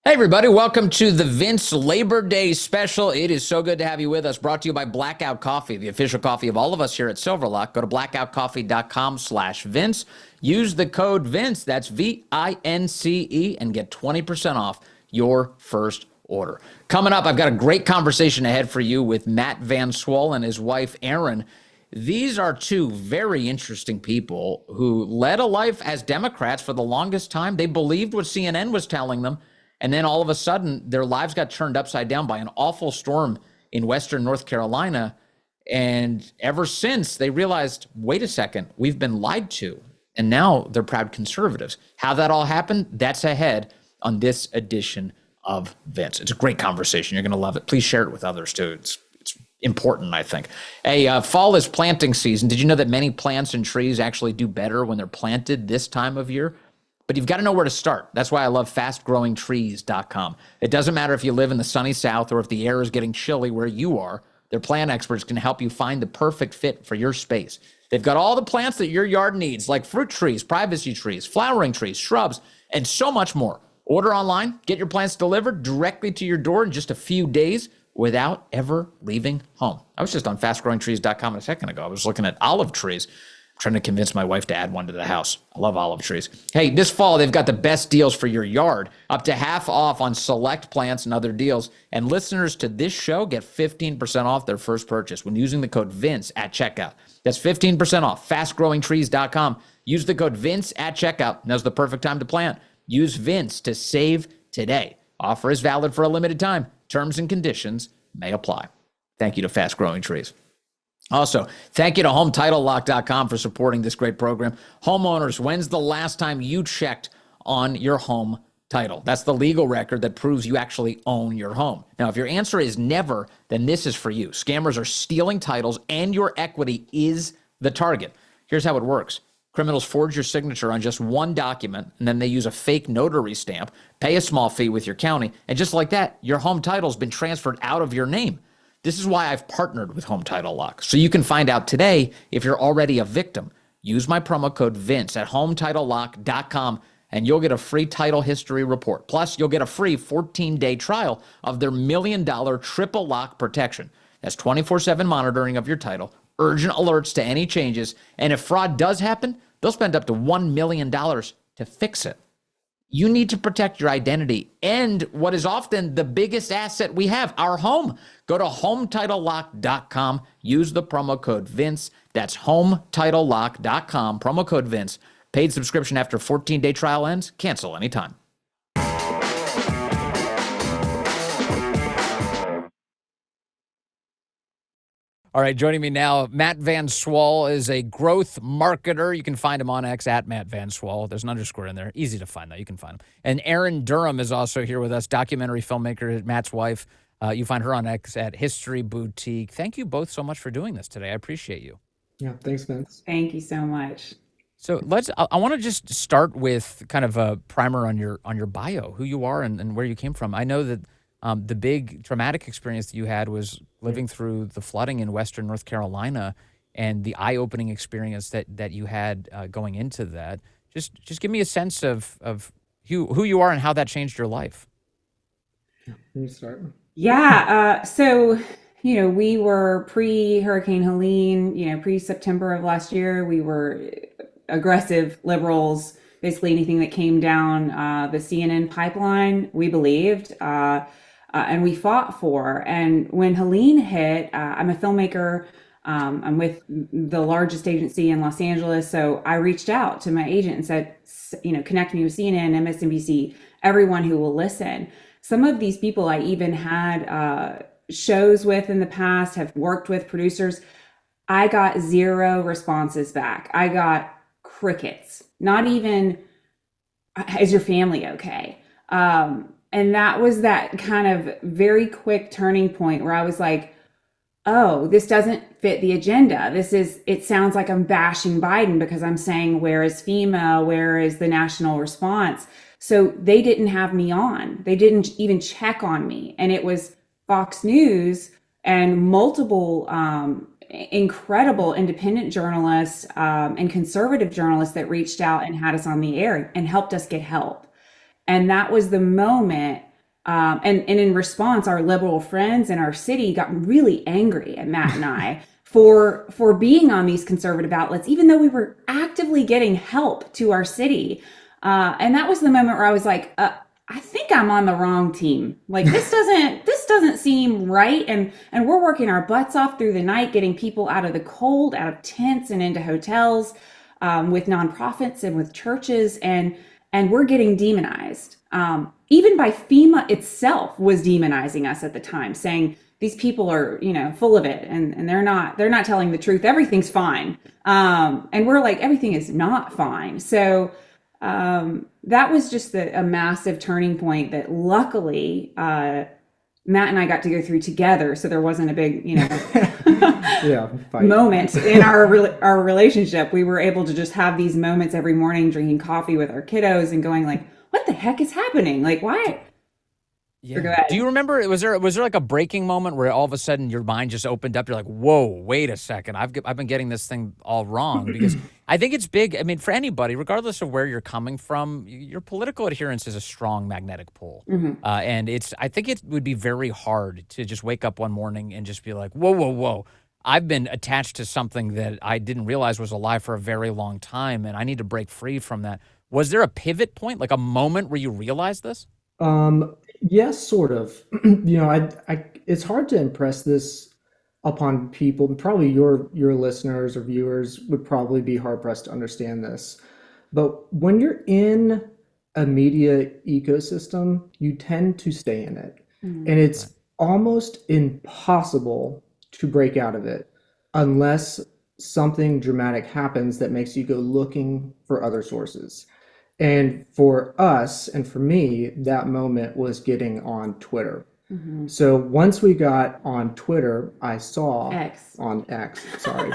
Hey, everybody. Welcome to the Vince Labor Day special. It is so good to have you with us. Brought to you by Blackout Coffee, the official coffee of all of us here at Silverlock. Go to blackoutcoffee.com/Vince. Use the code Vince, that's VINCE, and get 20% off your first order. Coming up, I've got a great conversation ahead for you with Matt Van Swol and his wife, Erin. These are two very interesting people who led a life as Democrats for the longest time. They believed what CNN was telling them. And then all of a sudden, their lives got turned upside down by an awful storm in Western North Carolina. And ever since, they realized, wait a second, we've been lied to. And now they're proud conservatives. How that all happened, that's ahead on this edition of Vince. It's a great conversation. You're going to love it. Please share it with others, too. It's important, I think. Hey, fall is planting season. Did you know that many plants and trees actually do better when they're planted this time of year? But you've got to know where to start. That's why I love fastgrowingtrees.com. It doesn't matter if you live in the sunny South or if the air is getting chilly where you are. Their plant experts can help you find the perfect fit for your space. They've got all the plants that your yard needs, like fruit trees, privacy trees, flowering trees, shrubs, and so much more. Order online, get your plants delivered directly to your door in just a few days without ever leaving home. I was just on fastgrowingtrees.com a second ago. I was looking at olive trees. Trying to convince my wife to add one to the house. I love olive trees. Hey, this fall, they've got the best deals for your yard, up to half off on select plants and other deals. And listeners to this show get 15% off their first purchase when using the code Vince at checkout. That's 15% off, fastgrowingtrees.com. Use the code Vince at checkout. Now's the perfect time to plant. Use Vince to save today. Offer is valid for a limited time. Terms and conditions may apply. Thank you to Fast Growing Trees. Also, thank you to HomeTitleLock.com for supporting this great program. Homeowners, when's the last time you checked on your home title? That's the legal record that proves you actually own your home. Now, if your answer is never, then this is for you. Scammers are stealing titles, and your equity is the target. Here's how it works. Criminals forge your signature on just one document, and then they use a fake notary stamp, pay a small fee with your county, and just like that, your home title's been transferred out of your name. This is why I've partnered with Home Title Lock, so you can find out today if you're already a victim. Use my promo code Vince at HomeTitleLock.com, and you'll get a free title history report. Plus, you'll get a free 14-day trial of their $1 million triple lock protection. That's 24/7 monitoring of your title, urgent alerts to any changes, and if fraud does happen, they'll spend up to $1 million to fix it. You need to protect your identity and what is often the biggest asset we have, our home. Go to HomeTitleLock.com. Use the promo code Vince. That's HomeTitleLock.com, promo code Vince. Paid subscription after 14-day trial ends. Cancel anytime. All right, joining me now, Matt Van Swol is a growth marketer. You can find him on X at Matt Van Swol. There's an underscore in there. Easy to find, though. You can find him. And Erin Derham is also here with us, documentary filmmaker, Matt's wife. You find her on X at History Boutique. Thank you both so much for doing this today. I appreciate you. Yeah, thanks, Vince. Thank you so much. So I want to just start with kind of a primer on your bio, who you are and where you came from. I know that the big traumatic experience that you had was living through the flooding in Western North Carolina and the eye-opening experience that you had going into that. Just give me a sense of who you are and how that changed your life. Let me start. Yeah. So, we were pre-Hurricane Helene, pre-September of last year. We were aggressive liberals, basically anything that came down the CNN pipeline, we believed. And we fought for. And when Helene hit, I'm a filmmaker. I'm with the largest agency in Los Angeles. So I reached out to my agent and said, connect me with CNN, MSNBC, everyone who will listen. Some of these people I even had shows with in the past, have worked with producers. I got zero responses back. I got crickets. Not even, is your family okay? And that was that kind of very quick turning point where I was like, oh, this doesn't fit the agenda. It sounds like I'm bashing Biden because I'm saying, where is FEMA? Where is the national response? So they didn't have me on. They didn't even check on me. And it was Fox News and multiple incredible independent journalists and conservative journalists that reached out and had us on the air and helped us get help. And that was the moment And in response, our liberal friends in our city got really angry at Matt and I for being on these conservative outlets, even though we were actively getting help to our city. And that was the moment where I was like, I think I'm on the wrong team. Like this doesn't seem right. And we're working our butts off through the night, getting people out of the cold, out of tents and into hotels, with nonprofits and with churches, and we're getting demonized. Even by FEMA itself was demonizing us at the time, saying these people are, full of it, and they're not telling the truth. Everything's fine. And we're like, everything is not fine. So that was just a massive turning point that luckily Matt and I got to go through together. So there wasn't a big, Yeah, fight. moment in our relationship. We were able to just have these moments every morning, drinking coffee with our kiddos and going like, what the heck is happening? Like, why? Or go Yeah. ahead. Do you remember, was there like a breaking moment where all of a sudden your mind just opened up? You're like, whoa, wait a second. I've been getting this thing all wrong, because I think it's big. I mean, for anybody, regardless of where you're coming from, your political adherence is a strong magnetic pull. And I think it would be very hard to just wake up one morning and just be like, whoa, whoa, whoa. I've been attached to something that I didn't realize was a lie for a very long time, and I need to break free from that. Was there a pivot point, like a moment where you realized this? Yes, sort of. It's hard to impress this upon people. Probably your listeners or viewers would probably be hard pressed to understand this. But when you're in a media ecosystem, you tend to stay in it. And it's almost impossible to break out of it unless something dramatic happens that makes you go looking for other sources. And for us, and for me, that moment was getting on Twitter. So once we got on Twitter, I saw X. on X, sorry,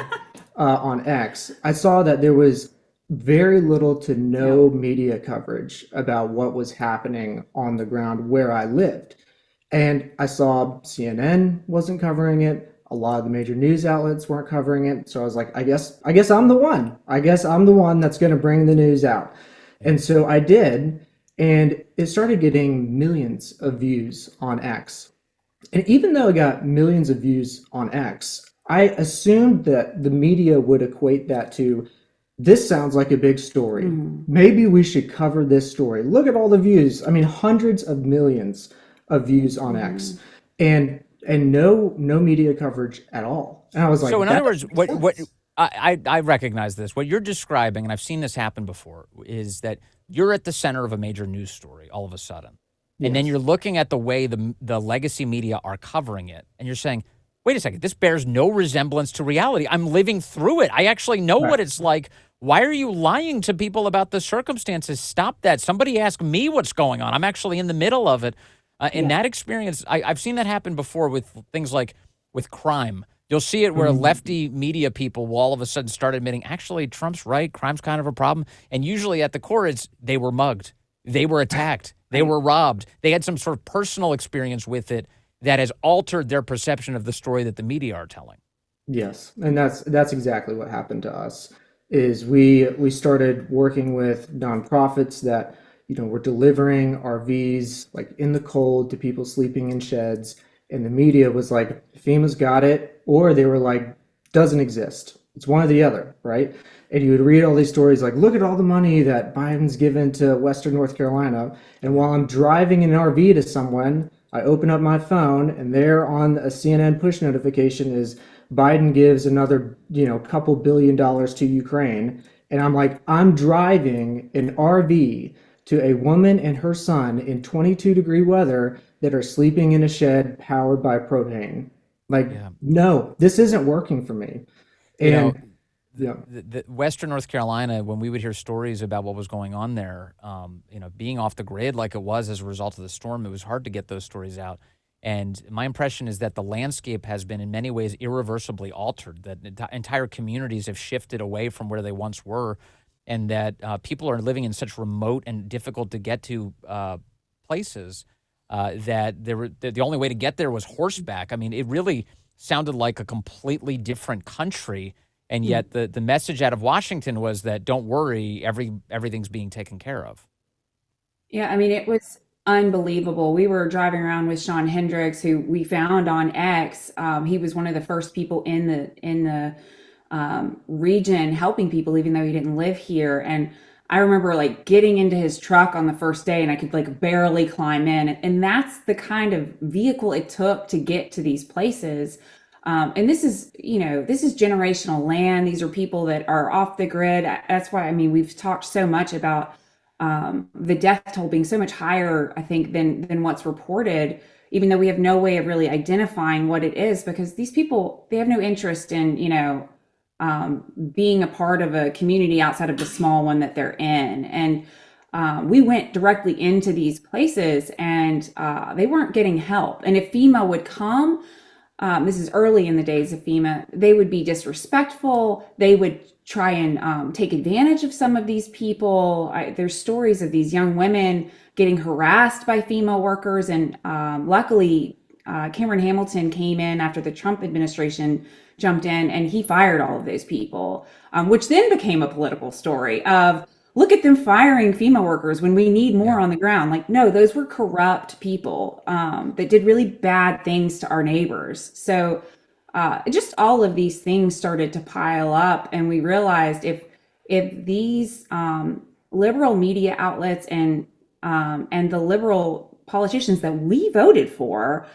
on X, I saw that there was very little to no media coverage about what was happening on the ground where I lived. And I saw CNN wasn't covering it. A lot of the major news outlets weren't covering it. So I was like, I guess I'm the one. I guess I'm the one that's going to bring the news out. And so I did, and it started getting millions of views on X. And even though it got millions of views on X, I assumed that the media would equate that to, this sounds like a big story. Maybe we should cover this story. Look at all the views. I mean, hundreds of millions of views on X, and no media coverage at all. And I was like, So in that other words, doesn't make what sense. I recognize this. What you're describing, and I've seen this happen before, is that you're at the center of a major news story all of a sudden, and then Yes. you're looking at the way the legacy media are covering it, and you're saying, "Wait a second, this bears no resemblance to reality. I'm living through it. I actually know Right. what it's like. Why are you lying to people about the circumstances? Stop that. Somebody ask me what's going on. I'm actually in the middle of it." In Yeah. that experience, I've seen that happen before with things like with crime. You'll see it where Mhm. lefty media people will all of a sudden start admitting, actually, Trump's right. Crime's kind of a problem. And usually at the core, it's they were mugged, they were attacked, they Right. were robbed. They had some sort of personal experience with it that has altered their perception of the story that the media are telling. Yes, and that's exactly what happened to us. Is we started working with nonprofits that were delivering RVs like in the cold to people sleeping in sheds, and the media was like, FEMA's got it, or they were like, doesn't exist. It's one or the other, right? And you would read all these stories like, look at all the money that Biden's given to Western North Carolina, and while I'm driving in an RV to someone, I open up my phone, and there on a CNN push notification is Biden gives another, couple $1 billion to Ukraine. And I'm like, I'm driving an RV to a woman and her son in 22-degree weather that are sleeping in a shed powered by propane. Like, Yeah. no, this isn't working for me. You know, And yeah, the Western North Carolina, when we would hear stories about what was going on there, being off the grid like it was as a result of the storm, it was hard to get those stories out. And my impression is that the landscape has been in many ways irreversibly altered, that entire communities have shifted away from where they once were, and that people are living in such remote and difficult to get to places that the only way to get there was horseback. I mean, it really sounded like a completely different country. And yet the message out of Washington was that don't worry, everything's being taken care of. Yeah, I mean, it was unbelievable. We were driving around with Sean Hendricks, who we found on X. He was one of the first people in the region helping people, even though he didn't live here. And I remember like getting into his truck on the first day, and I could like barely climb in. And that's the kind of vehicle it took to get to these places. And this is, this is generational land. These are people that are off the grid. That's why, I mean, we've talked so much about the death toll being so much higher, I think, than what's reported, even though we have no way of really identifying what it is, because these people, they have no interest in, being a part of a community outside of the small one that they're in. And we went directly into these places, and they weren't getting help. And if FEMA would come, this is early in the days of FEMA, they would be disrespectful. They would try and take advantage of some of these people. There's stories of these young women getting harassed by FEMA workers. And luckily, Cameron Hamilton came in after the Trump administration jumped in, and he fired all of those people, which then became a political story of, look at them firing FEMA workers when we need more on the ground. Like, no, those were corrupt people that did really bad things to our neighbors. So just all of these things started to pile up, and we realized if these liberal media outlets and the liberal politicians that we voted for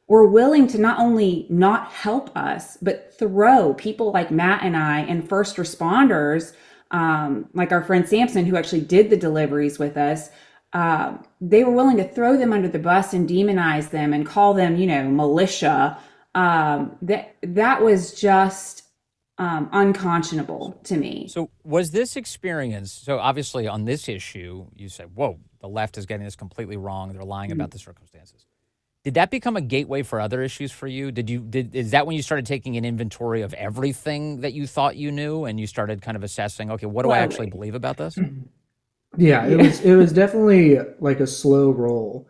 were willing to not only not help us, but throw people like Matt and I and first responders, like our friend Samson, who actually did the deliveries with us, they were willing to throw them under the bus and demonize them and call them, militia. That was just unconscionable to me. So was this experience, so obviously on this issue, you said, whoa, the left is getting this completely wrong. They're lying about the circumstances. Did that become a gateway for other issues for you? Is that when you started taking an inventory of everything that you thought you knew, and you started kind of assessing, okay, what do I actually believe about this? Yeah, it was definitely like a slow roll.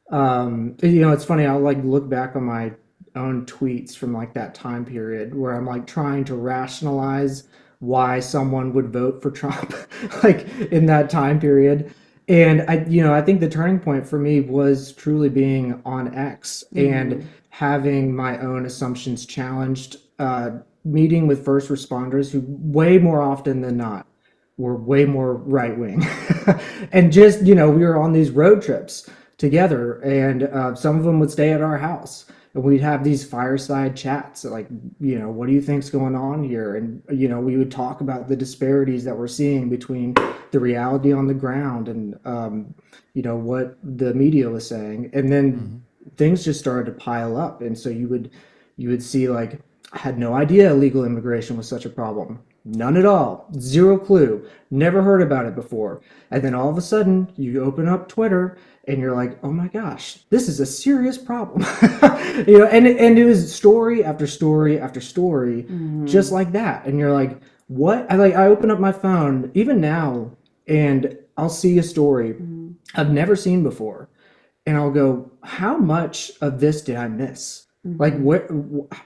It's funny, I'll like look back on my own tweets from like that time period where I'm like trying to rationalize why someone would vote for Trump like in that time period. And I think the turning point for me was truly being on X and having my own assumptions challenged, meeting with first responders who way more often than not were way more right wing. And just, we were on these road trips together, and some of them would stay at our house. And we'd have these fireside chats like, what do you think's going on here? And, we would talk about the disparities that we're seeing between the reality on the ground and, what the media was saying. And then things just started to pile up. And so you would see like, I had no idea illegal immigration was such a problem. None at all. Zero clue. Never heard about it before. And then all of a sudden you open up Twitter and you're like, oh my gosh, this is a serious problem. And it was story after story after story, just like that. And you're like, what? I open up my phone even now and I'll see a story I've never seen before. And I'll go, how much of this did I miss? Like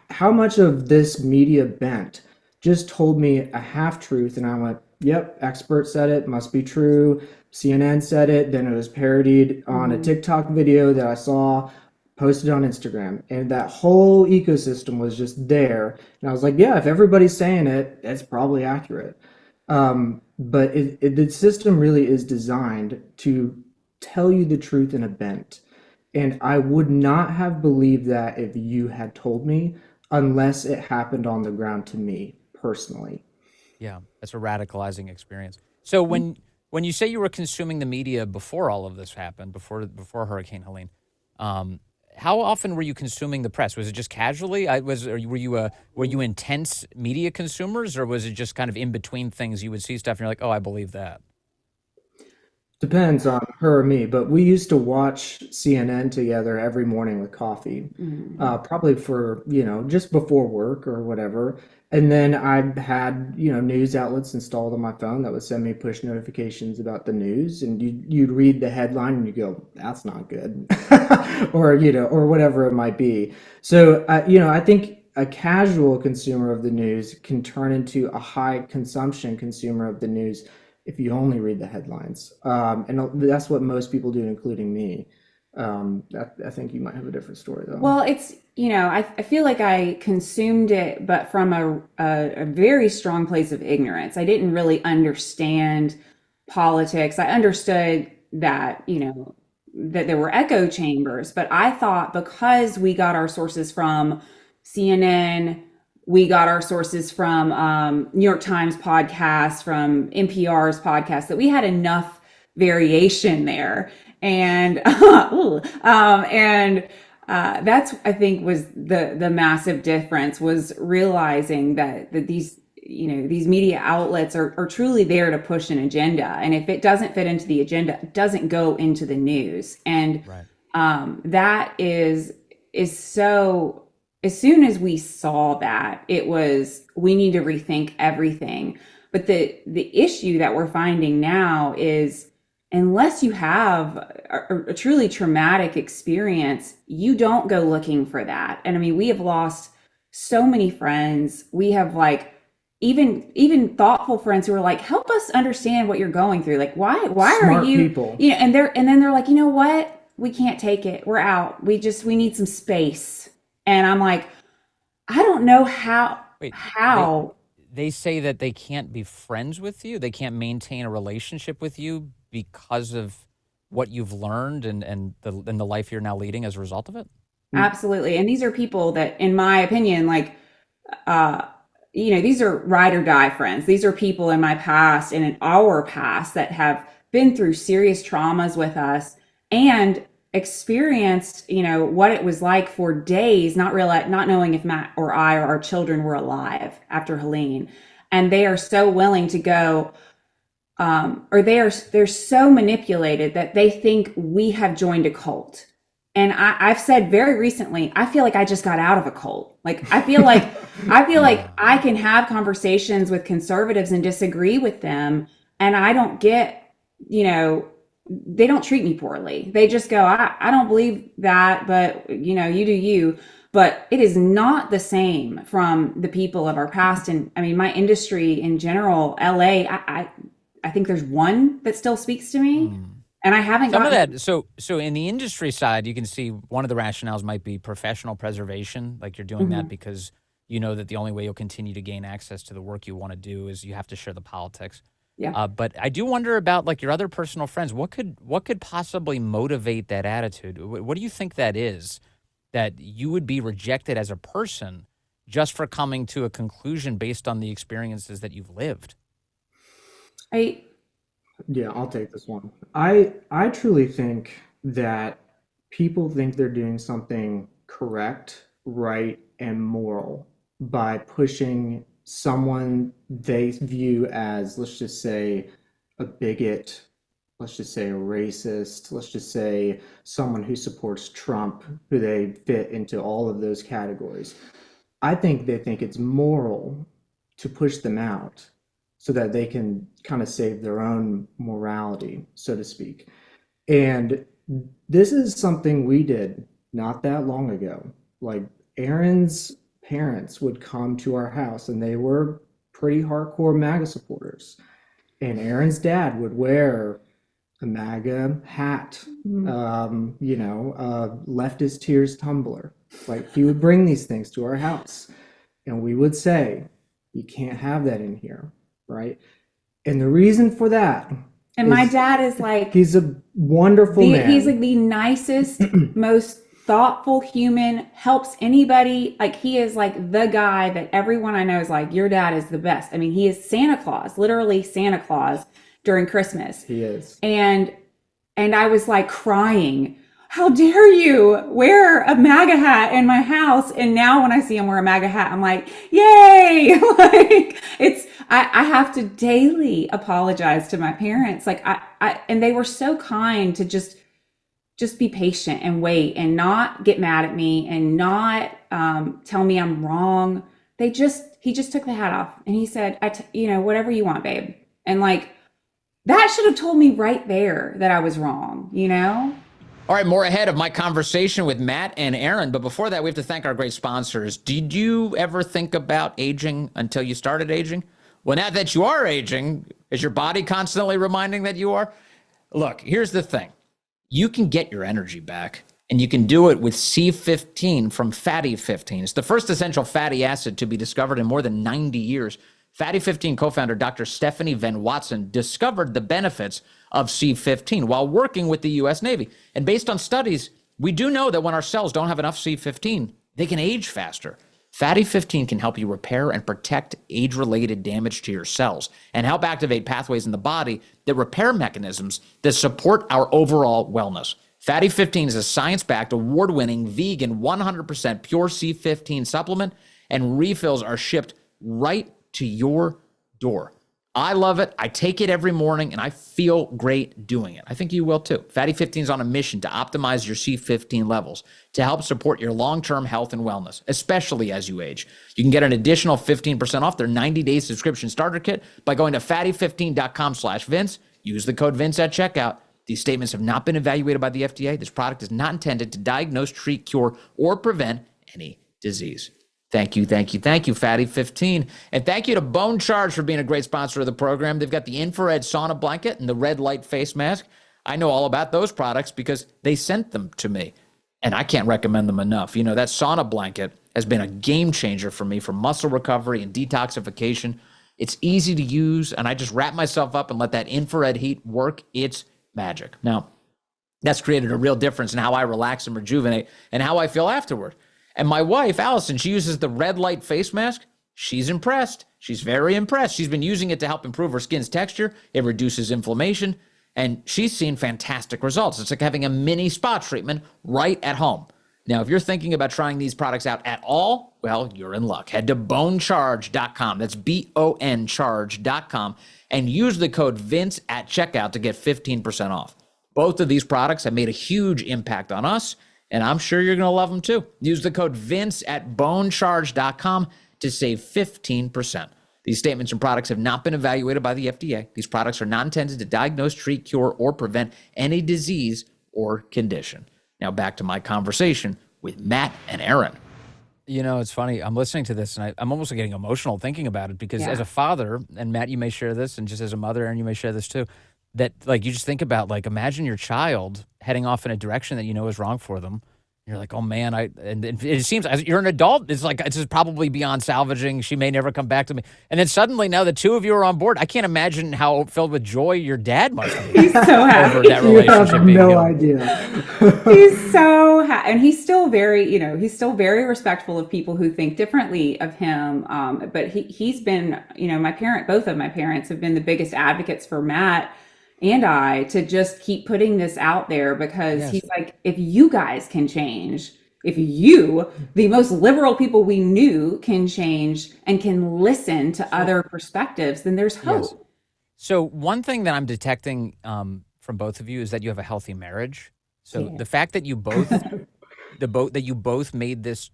how much of this media bent just told me a half truth, and I went, yep, expert said it, must be true. CNN said it, then it was parodied on a TikTok video that I saw posted on Instagram, and that whole ecosystem was just there. And I was like, yeah, if everybody's saying it, it's probably accurate. But the system really is designed to tell you the truth in a bent. And I would not have believed that if you had told me, unless it happened on the ground to me personally. Yeah, that's a radicalizing experience. So when you say you were consuming the media before all of this happened, before Hurricane Helene, how often were you consuming the press? Was it just casually? Were you intense media consumers, or was it just kind of in between things? You would see stuff and you're like, oh, I believe that. Depends on her or me, but we used to watch CNN together every morning with coffee, probably for, just before work or whatever. And then I had, news outlets installed on my phone that would send me push notifications about the news. And you'd read the headline and you go, that's not good. or whatever it might be. So, I think a casual consumer of the news can turn into a high consumption consumer of the news if you only read the headlines. And that's what most people do, including me. I think you might have a different story though. Well, it's, I feel like I consumed it, but from a very strong place of ignorance. I didn't really understand politics. I understood that, that there were echo chambers, but I thought because we got our sources from CNN, we got our sources from New York Times podcast, from NPR's podcast, that we had enough variation there. And that's, I think, was the massive difference, was realizing that these media outlets are truly there to push an agenda, and if it doesn't fit into the agenda, it doesn't go into the news. And Right. that is so. As soon as we saw that, it was, we need to rethink everything. But the issue that we're finding now is, unless you have a truly traumatic experience, you don't go looking for that. And I mean, we have lost so many friends. We have, like, even thoughtful friends who are like, help us understand what you're going through. Like, why Smart are you, people. and then they're like, you know what? We can't take it. We're out. We need some space. And I'm like, I don't know how. Wait, how. They say that they can't be friends with you. They can't maintain a relationship with you because of what you've learned and the life you're now leading as a result of it. Absolutely. And these are people that, in my opinion, like, these are ride or die friends. These are people in my past and in our past that have been through serious traumas with us and experienced, what it was like for days, not knowing if Matt or I or our children were alive after Helene. And they are so willing to go, or they're so manipulated that they think we have joined a cult. And I've said very recently, I feel like I just got out of a cult. Like, I feel like I can have conversations with conservatives and disagree with them, and I don't get, they don't treat me poorly. They just go, I don't believe that, but you do you. But it is not the same from the people of our past. And I mean, my industry in general, LA, I think there's one that still speaks to me. And I haven't Some of gotten that. So in the industry side, you can see one of the rationales might be professional preservation. Like, you're doing that because you know that the only way you'll continue to gain access to the work you want to do is you have to share the politics. Yeah. But I do wonder about, like, your other personal friends. What could possibly motivate that attitude? What do you think that is? That you would be rejected as a person just for coming to a conclusion based on the experiences that you've lived? Yeah, I'll take this one. I truly think that people think they're doing something correct, right, and moral by pushing someone they view as, let's just say, a bigot, let's just say a racist, let's just say someone who supports Trump, who they fit into all of those categories. I think they think it's moral to push them out so that they can kind of save their own morality, so to speak. And this is something we did not that long ago. Like, Erin's parents would come to our house, and they were pretty hardcore MAGA supporters. And Erin's dad would wear a MAGA hat, leftist tears tumbler. Like, he would bring these things to our house, and we would say, you can't have that in here, right? And the reason for that, and my dad is like, he's a wonderful man. He's like the nicest, most thoughtful human, helps anybody. Like, he is like the guy that everyone I know is like, your dad is the best. I mean, he is Santa Claus, literally Santa Claus during Christmas. He is. And I was like crying, how dare you wear a MAGA hat in my house? And now when I see him wear a MAGA hat, I'm like, yay! Like, I have to daily apologize to my parents. Like, and they were so kind to just be patient and wait and not get mad at me and not tell me I'm wrong. He just took the hat off and he said, whatever you want, babe. And like, that should have told me right there that I was wrong, All right, more ahead of my conversation with Matt and Erin. But before that, we have to thank our great sponsors. Did you ever think about aging until you started aging? Well, now that you are aging, is your body constantly reminding that you are? Look, here's the thing. you can get your energy back. And you can do it with C15 from Fatty 15. It's the first essential fatty acid to be discovered in more than 90 years. Fatty 15 co-founder Dr. Stephanie Van Watson discovered the benefits of C15 while working with the U.S. Navy. And based on studies, we do know that when our cells don't have enough C15, they can age faster. Fatty 15 can help you repair and protect age-related damage to your cells and help activate pathways in the body that repair mechanisms that support our overall wellness. Fatty 15 is a science-backed, award-winning, vegan, 100% pure C15 supplement, and refills are shipped right to your door. I love it. I take it every morning, and I feel great doing it. I think you will too. Fatty 15 is on a mission to optimize your C15 levels to help support your long-term health and wellness, especially as you age. You can get an additional 15% off their 90-day subscription starter kit by going to fatty15.com/Vince. Use the code Vince at checkout. These statements have not been evaluated by the FDA. This product is not intended to diagnose, treat, cure, or prevent any disease. Thank you, Fatty 15. And thank you to Bone Charge for being a great sponsor of the program. They've got the infrared sauna blanket and the red light face mask. I know all about those products because they sent them to me, and I can't recommend them enough. You know, that sauna blanket has been a game changer for me for muscle recovery and detoxification. It's easy to use, and I just wrap myself up and let that infrared heat work its magic. Now, that's created a real difference in how I relax and rejuvenate and how I feel afterward. And my wife, Allison, she uses the red light face mask. She's impressed. She's very impressed. She's been using it to help improve her skin's texture. It reduces inflammation, and she's seen fantastic results. It's like having a mini spa treatment right at home. Now, if you're thinking about trying these products out at all, well, you're in luck. Head to bonecharge.com. That's BON charge.com and use the code Vince at checkout to get 15% off. Both of these products have made a huge impact on us, and I'm sure you're going to love them too. Use the code Vince at bonecharge.com to save 15%. These statements and products have not been evaluated by the FDA. These products are not intended to diagnose, treat, cure, or prevent any disease or condition. Now back to my conversation with Matt and Erin. You know, it's funny. I'm listening to this, and I'm almost getting emotional thinking about it because as a father, and Matt, you may share this, and just as a mother, Erin, you may share this too, that like you just think about like imagine your child heading off in a direction that you know is wrong for them. You're like, oh man, and it seems as you're an adult, it's like it's probably beyond salvaging. She may never come back to me. And then suddenly now the two of you are on board. I can't imagine how filled with joy your dad must be. He's so happy. Over that relationship You being have no healed. idea. He's so happy, and he's still very, he's still very respectful of people who think differently of him. But he's been, both of my parents have been the biggest advocates for Matt and I to just keep putting this out there because he's like, if you guys can change, if you, the most liberal people we knew, can change and can listen to other perspectives, then there's hope. Yes. So one thing that I'm detecting from both of you is that you have a healthy marriage. So the fact that you both, that you both made this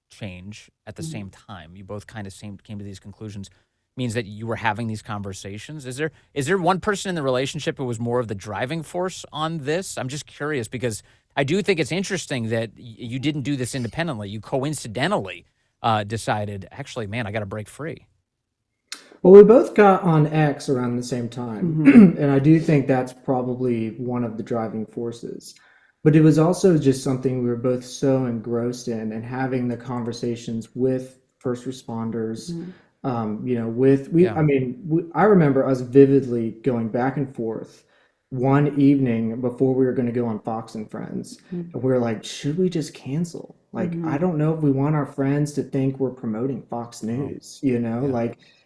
change at the same time, you both kind of came to these conclusions, means that you were having these conversations. Is there one person in the relationship who was more of the driving force on this? I'm just curious because I do think it's interesting that you didn't do this independently. You coincidentally decided, actually, man, I got to break free. Well, we both got on X around the same time, and I do think that's probably one of the driving forces. But it was also just something we were both so engrossed in and having the conversations with first responders. I remember us vividly going back and forth one evening before we were going to go on Fox and Friends. And we were like, should we just cancel? Like, I don't know if we want our friends to think we're promoting Fox News, and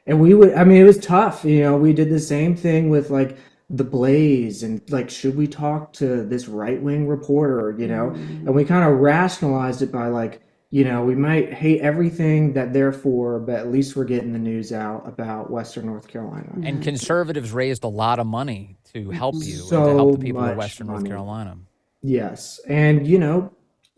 it was tough. We did the same thing with like The Blaze and like, should we talk to this right-wing reporter, and we kind of rationalized it by like, we might hate everything that they're for, but at least we're getting the news out about Western North Carolina. And conservatives raised a lot of money to help you and to So help the people of much Western North money. Carolina. Yes. And,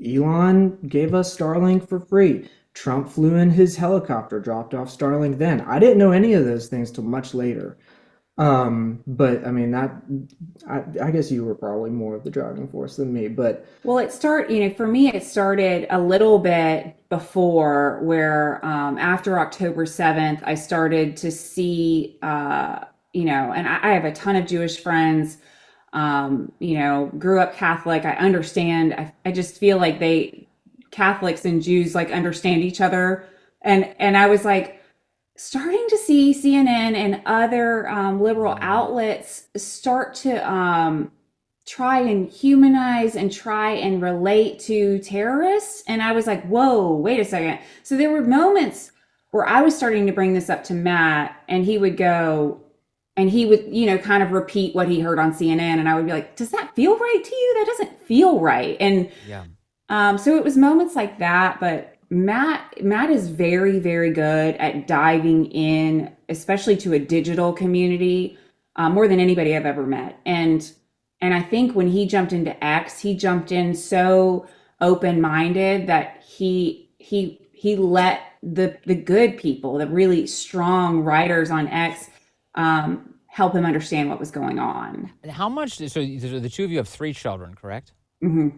Elon gave us Starlink for free. Trump flew in his helicopter, dropped off Starlink then. I didn't know any of those things till much later. But I mean, I guess you were probably more of the driving force than me, but Well, for me, it started a little bit before where after October 7th, I started to see, and I have a ton of Jewish friends. grew up Catholic. I understand. I just feel like Catholics and Jews like understand each other. And I was like starting to see CNN and other liberal outlets start to try and humanize and try and relate to terrorists. And I was like, whoa, wait a second. So there were moments where I was starting to bring this up to Matt, and he would go, and he would, kind of repeat what he heard on CNN. And I would be like, does that feel right to you? That doesn't feel right. And Yeah. so it was moments like that. But Matt is very, very good at diving in, especially to a digital community, more than anybody I've ever met. And I think when he jumped into X, he jumped in so open-minded that he let the good people, the really strong writers on X, help him understand what was going on. And how much? So the two of you have 3 children, correct? Hmm.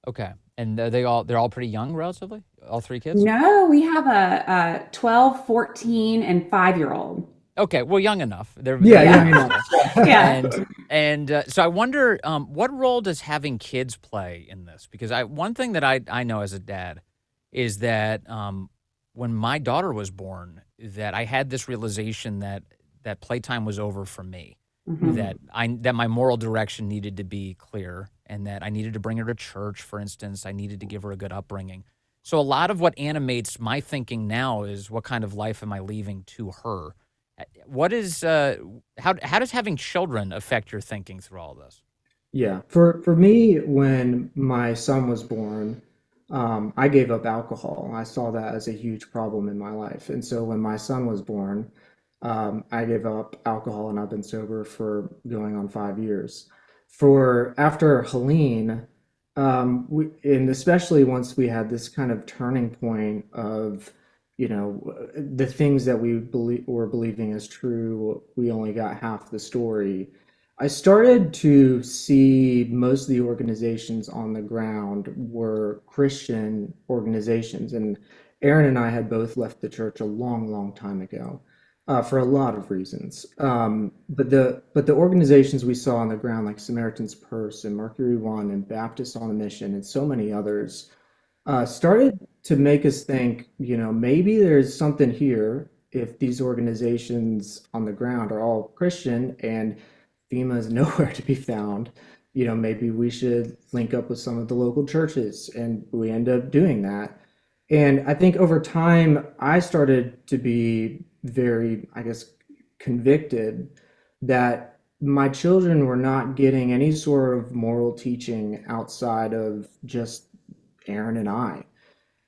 Okay. And they're all pretty young, relatively. All 3 kids. No, we have a 12, 14, and 5-year-old. Okay. Well, young enough. They're Yeah, enough. Yeah. And so I wonder, what role does having kids play in this? Because one thing that I know as a dad is that when my daughter was born, that I had this realization that playtime was over for me, Mhm. that my moral direction needed to be clear, and that I needed to bring her to church, for instance. I needed to give her a good upbringing. So a lot of what animates my thinking now is, what kind of life am I leaving to her? What is how does having children affect your thinking through all this? Yeah. For me, when my son was born, I gave up alcohol. I saw that as a huge problem in my life. And so when my son was born, I gave up alcohol, and I've been sober for going on 5 years. For after Helene, and especially once we had this kind of turning point of, the things that were believing as true, we only got half the story. I started to see most of the organizations on the ground were Christian organizations, and Erin and I had both left the church a long, long time ago, for a lot of reasons. But the organizations we saw on the ground, like Samaritan's Purse and Mercury One and Baptists on a Mission and so many others, started to make us think, maybe there's something here if these organizations on the ground are all Christian and FEMA is nowhere to be found. Maybe we should link up with some of the local churches, and we end up doing that. And I think over time, I started to be very, I guess, convicted that my children were not getting any sort of moral teaching outside of just Aaron and I.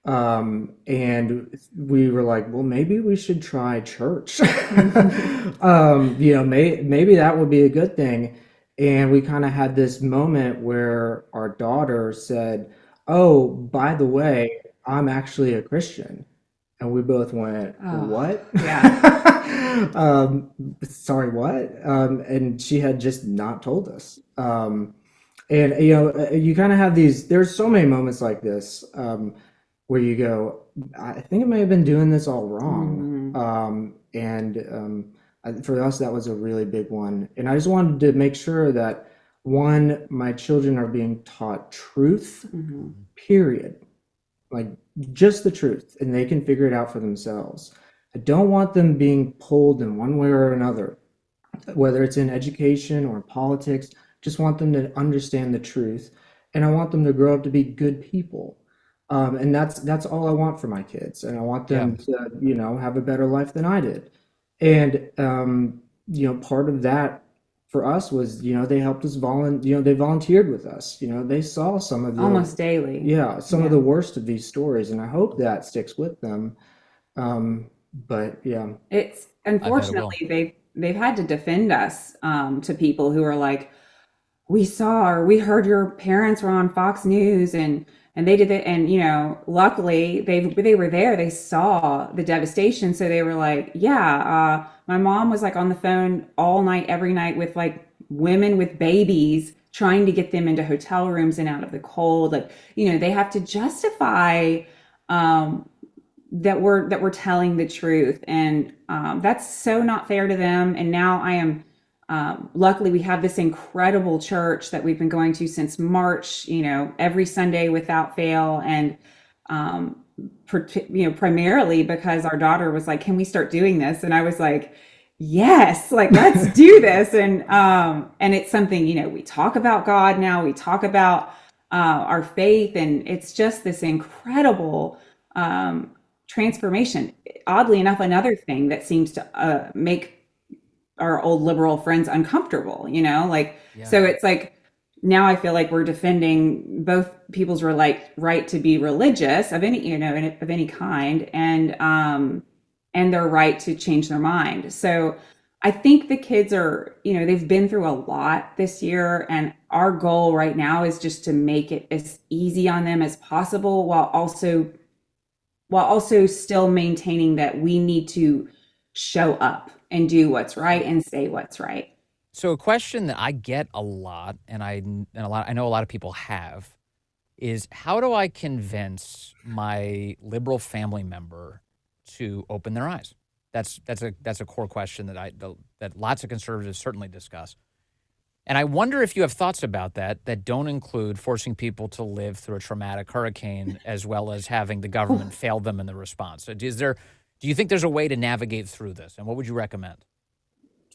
And we were like, well, maybe we should try church. Maybe that would be a good thing. And we kind of had this moment where our daughter said, oh, by the way, I'm actually a Christian. And we both went, Oh, what? yeah. Sorry, what? And she had just not told us. And you kind of have there's so many moments like this, where you go, I think I may have been doing this all wrong. For us, that was a really big one. And I just wanted to make sure that, one, my children are being taught truth, Mhm. period. Like, just the truth, and they can figure it out for themselves. I don't want them being pulled in one way or another, whether it's in education or in politics. Just want them to understand the truth, and I want them to grow up to be good people. And that's all I want for my kids, and I want Yeah. them to have a better life than I did. And part of that for us was they helped us they volunteered with us. They saw some of the Almost daily. some of the worst of these stories, and I hope that sticks with them. But yeah. It's I bet it will. unfortunately they've had to defend us to people who are like, we saw or we heard your parents were on Fox News and they did it, and luckily they were there, they saw the devastation, so they were like, yeah, my mom was like on the phone all night every night with like women with babies trying to get them into hotel rooms and out of the cold, like they have to justify that we're telling the truth, and that's so not fair to them. And now I am Luckily, we have this incredible church that we've been going to since March, every Sunday without fail. And, primarily because our daughter was like, can we start doing this? And I was like, yes, like, let's do this. And it's something, we talk about God now, we talk about our faith, and it's just this incredible transformation. Oddly enough, another thing that seems to make our old liberal friends uncomfortable, Yeah. so it's like now I feel like we're defending both people's right to be religious of any, of any kind, and their right to change their mind. So I think the kids are, they've been through a lot this year, and our goal right now is just to make it as easy on them as possible, while also still maintaining that we need to show up and do what's right and say what's right. So a question that I get a lot, and I know a lot of people have, is how do I convince my liberal family member to open their eyes? That's a core question that lots of conservatives certainly discuss. And I wonder if you have thoughts about that don't include forcing people to live through a traumatic hurricane as well as having the government fail them in the response. So do you think there's a way to navigate through this, and what would you recommend?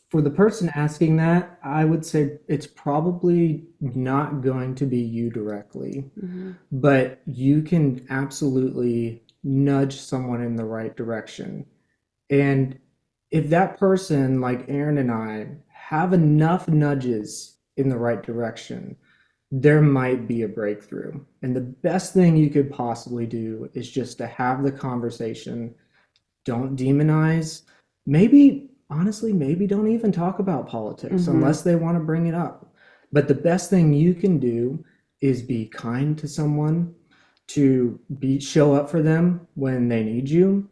For the person asking that, I would say it's probably not going to be you directly, but you can absolutely nudge someone in the right direction. And if that person, like Erin and I, have enough nudges in the right direction, there might be a breakthrough. And the best thing you could possibly do is just to have the conversation. Don't demonize. Maybe, honestly, maybe don't even talk about politics unless they want to bring it up. But the best thing you can do is be kind to someone, to show up for them when they need you.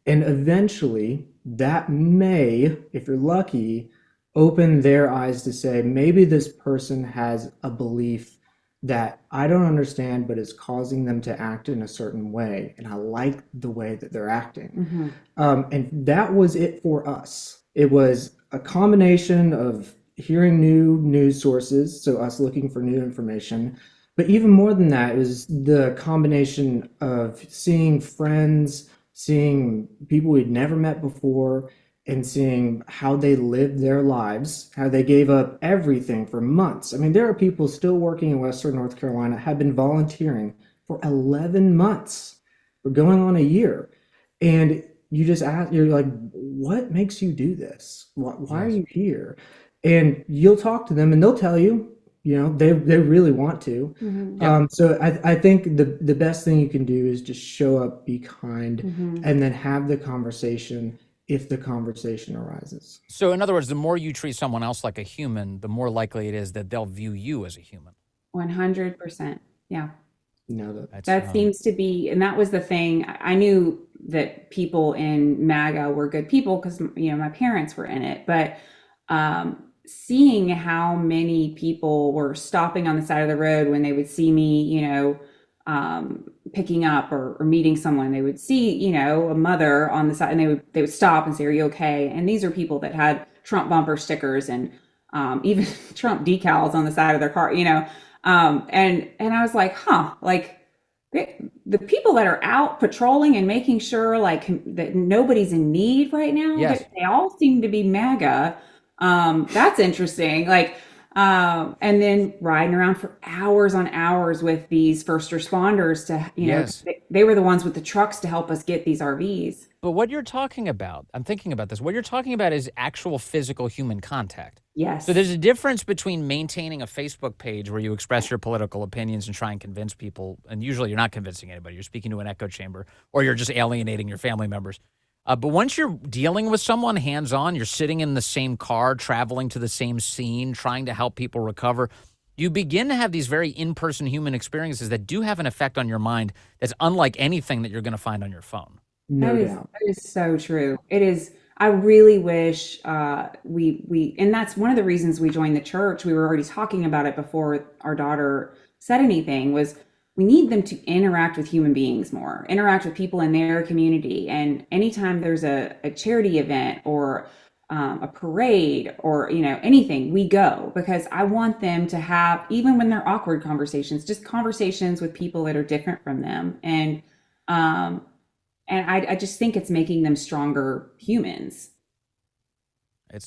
And eventually, that may, if you're lucky, open their eyes to say, maybe this person has a belief that I don't understand, but is causing them to act in a certain way. And I like the way that they're acting. And that was it for us. It was a combination of hearing new news sources, so us looking for new information. But even more than that, it was the combination of seeing friends, seeing people we'd never met before, and seeing how they lived their lives, how they gave up everything for months. I mean, there are people still working in Western North Carolina, have been volunteering for 11 months. We're going on a year. And you just ask, you're like, what makes you do this? Why are you here? And you'll talk to them and they'll tell you, they really want to. So I think the best thing you can do is just show up, be kind, and then have the conversation if the conversation arises. So in other words, the more you treat someone else like a human, the more likely it is that they'll view you as a human. 100%. Yeah. That seems to be, and that was the thing. I knew that people in MAGA were good people because, my parents were in it, but seeing how many people were stopping on the side of the road when they would see me, picking up or meeting someone, they would see, a mother on the side, and they would stop and say, "Are you okay?" And these are people that had Trump bumper stickers and even Trump decals on the side of their car, and I was like, like the people that are out patrolling and making sure that nobody's in need right now, Yes. they all seem to be MAGA. That's interesting. And then riding around for hours on hours with these first responders to, Yes. they were the ones with the trucks to help us get these RVs. But what you're talking about, I'm thinking about this, what you're talking about is actual physical human contact. Yes. So there's a difference between maintaining a Facebook page where you express your political opinions and try and convince people, and usually you're not convincing anybody, you're speaking to an echo chamber, or you're just alienating your family members. But once you're dealing with someone hands-on, you're sitting in the same car, traveling to the same scene, trying to help people recover, you begin to have these very in-person human experiences that do have an effect on your mind that's unlike anything that you're going to find on your phone. No doubt. That is so true. It is. I really wish we and that's one of the reasons we joined the church. We were already talking about it before our daughter said anything, was we need them to interact with human beings more, interact with people in their community. And anytime there's a charity event or a parade or, anything, we go because I want them to have, even when they're awkward conversations, just conversations with people that are different from them. And I just think it's making them stronger humans.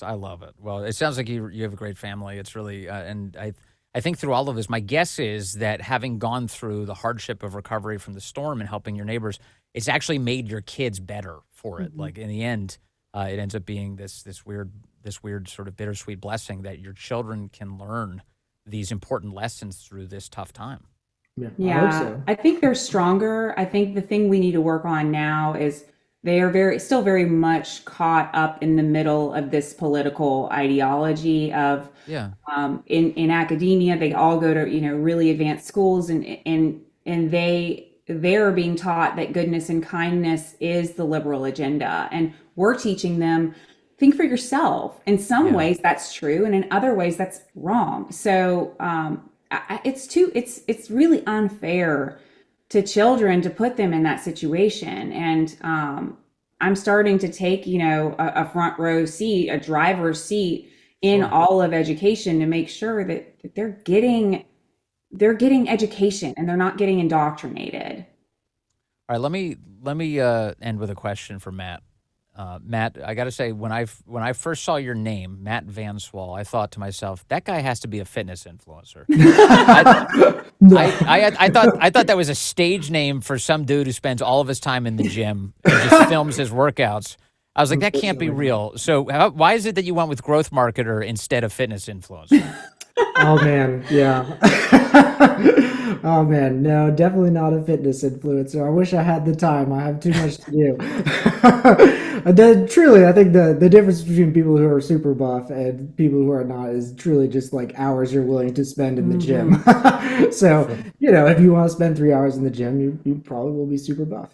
I love it. Well, it sounds like you have a great family. It's really, and I think through all of this, my guess is that having gone through the hardship of recovery from the storm and helping your neighbors, it's actually made your kids better for it. Like in the end, it ends up being this weird sort of bittersweet blessing that your children can learn these important lessons through this tough time. Yeah, I hope Yeah, so. I think they're stronger. I think the thing we need to work on now is they are still very much caught up in the middle of this political ideology of Yeah. in academia. They all go to, really advanced schools, and they're being taught that goodness and kindness is the liberal agenda. And we're teaching them, think for yourself. In some Yeah. ways that's true, and in other ways that's wrong. So it's really unfair to children to put them in that situation. And I'm starting to take, a front row seat, a driver's seat in Sure. all of education to make sure that they're getting education and they're not getting indoctrinated. All right, let me end with a question for Matt. Matt, I got to say, when I first saw your name, Matt Van Swol, I thought to myself, that guy has to be a fitness influencer. I thought that was a stage name for some dude who spends all of his time in the gym and just films his workouts. I was like, that can't be real. So why is it that you went with growth marketer instead of fitness influencer? Oh man, yeah. Oh man, no, definitely not a fitness influencer. I wish I had the time. I have too much to do. Truly, I think the difference between people who are super buff and people who are not is truly just like hours you're willing to spend in the gym. So, if you want to spend 3 hours in the gym, you probably will be super buff.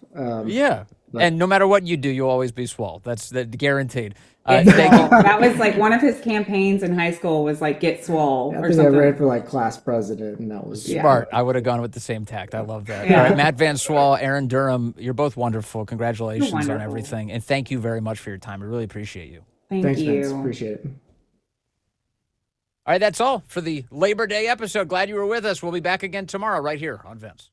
Yeah. And no matter what you do, you'll always be swole. That's guaranteed. Get Thank you. swole. That was like one of his campaigns in high school was like get swole I or think I something. ran for like class president, and that was Smart. I would have gone with the same tact. I love that. Yeah. All right, Matt Van Swol, Erin Derham, you're both wonderful. Congratulations on wonderful. everything. And thank you very much for your time. I really appreciate you. Thanks, you. Vince. Appreciate it. All right, that's all for the Labor Day episode. Glad you were with us. We'll be back again tomorrow right here on Vince.